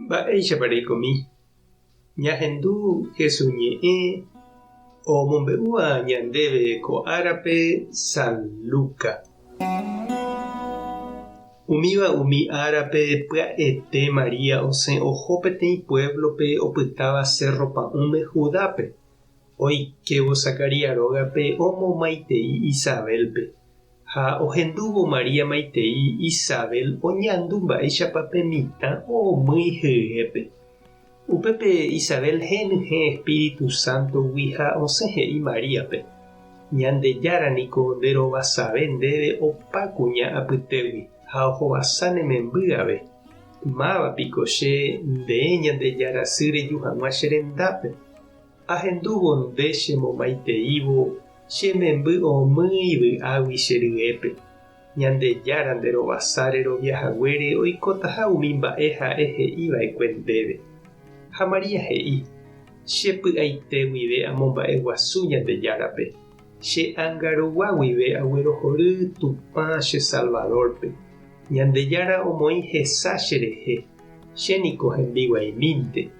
Mba'éichapareikomi. Ñahendu hesuñe'ẽ omombe'úva ñandéve ko árape San Luca. Umíva umi árape pya'ete María osẽ oho peteĩ pueblope opytáva Cerro Pa'ũme Judápe. Oikevo Zacaria rógape omomaitei Isabelpe. Ha ohendúvo María maitei Isabel oñandu mba'éichapa pe mitã omýi hyépe. Upépe Isabel henyhẽ Espíritu Santogui ha osẽ he'i Maríape. Ñandejáraniko nderovasave ndéve opa kuña apytégui ha ohovasa nemembýave. Mávapiko che nde Ñandejára sýre ju hag̃ua che rendápe. Ahendúvo nde chemomaiteívo che memby omýi vy'águi che ryépe. Ñandejára nderovasa reroviahaguére oikóta ha umi mba'e ha'e he'íva'ekue ndéve. Ha María he'i: chepy'aite guive amomba'e guasu Ñandejárape. Che angarogua guive aguerohory Tupã che Salvadorpe. Ñandejára omoĩ hesa cherehe. Chéniko hembiguaimínte.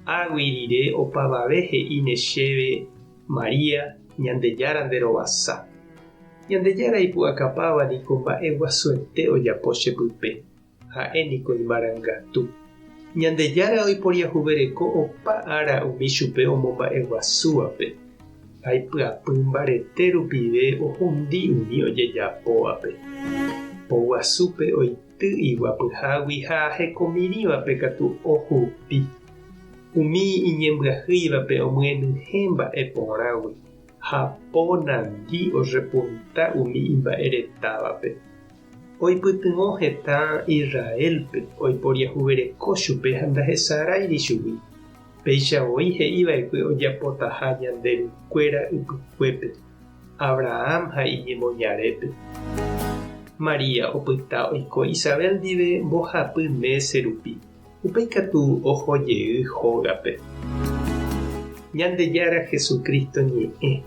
Águi rire opavave he'íne chéve María Ñandejára nderovasa. Ñandejára ipu'akapávaniko mba'e guasuete ojapo chepype. Ha'éniko imarangatu. Ñandejára oiporiahuvereko opa ára umi chupe omomba'e guasúvape. Aipyapy mbarete rupive ohundi umi ojejapóvape. Po guasúpe oity iguapyhágui ha hekomirĩvape katu ohupi. Umi iñembyahýivape omyenyhẽ mba'e porãgui. Ha po nandi orepunta umi imba'e retávape. Oipytyvõ heta Israelpe oiporiahuvereko chupe ha ndahesaráiri chugui. Peichavoi he'íva'ekue ojapotaha ñanderukuéra ypykuépe, Abraham ha iñemoñarépe. María opyta oiko Isabel ndive mbohapy mese rupi. Upéi katu ohojey hógape. Ñandejára Jesukristo ñe'ẽ.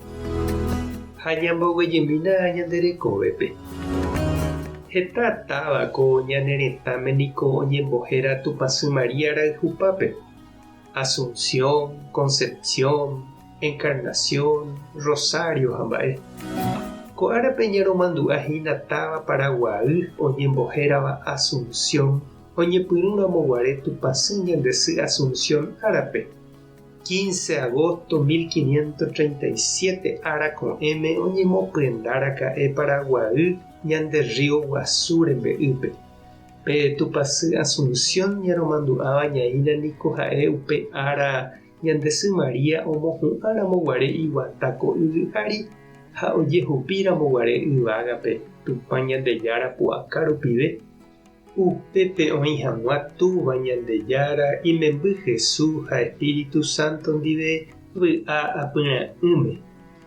Ha ñamboguejýmina ñanderekóvepe. Heta távako ñane retãme niko oñembohéra Tupãsy María rayhupápe. Asunción, Concepción, Encarnación, Rosario hamba'e. Ko árape ñaromandu'ahína táva Paraguay oñembohérava Asunción oñepyrũramoguare Tupãsy ñandesy Asunción árape. 15 agosto 1537 ára ko'ẽme oñemopyendaraka'e Paraguay ñande río Guasu rembe'ýpe. Pe Tupãsy Asunción ñaromandu'áva ñaína niko ha'e upe ára ñandesy María omohu'ãramoguare iguata ko yvyhári ha ojehupiramoguare yvágape Tupã Ñandejára pu'aka rupive. Upépe oĩ hag̃ua túva Ñandejára imemby Jesús ha Espíritu Santo ndive vy'a apyra'ỹme.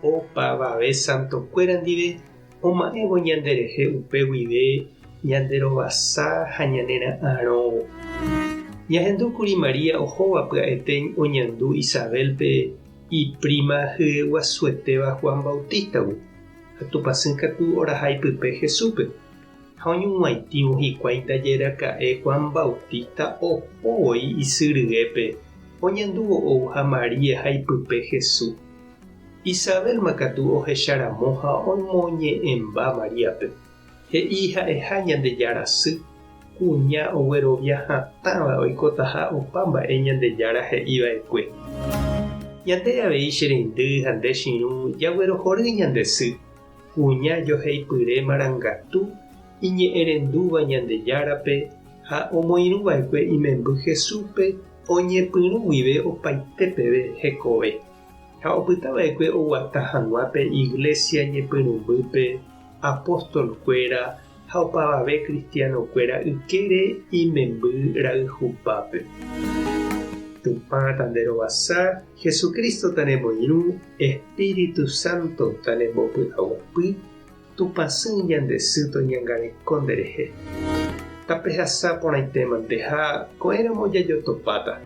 Opavave santokuéra ndive oma'ẽvo ñanderehe upe guive ñanderovasa ha ñanera'ãrõvo. Ñahendúkuri María ohóva pya'ete oñandu Isabelpe iprima hyeguasuetéva Juan Bautistagui. Ha Tupãsy katu orahái pype Jesúspe. Ha oñug̃uaitĩvo hikuái ndajeraka'e Juan Bautista opóvoi isyryépe oñandúvo ouha María ha ipype Jesús. Isabelma katu ohecharamo ha omoñe'ẽmba Mariápe. He'i ha'eha Ñandejára sy. Kuña oguerovia hatãva oikóta ha opa mba'e Ñandejára he'íva'ekue. Ñande avei che reindy ha nde chiru jaguerohory ñandesy. Kuña joheipyre marangatu iñe'ẽrendúva Ñandejárape ha omoirũva'ekue imemby Jesúspe oñepyrũ guive opaite peve hekove. Ha opytava'ekue oguata hag̃uápe Iglesia ñepyrũmbýpe, apóstolkuéra ha opavave cristianokuéra ykére imemby rayhupápe. Tupã tanderovasa, Jesukristo tanemoirũ, Espíritu Santo tanembopy'aguapy, Tupãsy ñandesy toñangareko nderehe. Tapehasa porãitémante ha ko'ẽramo jajotopáta.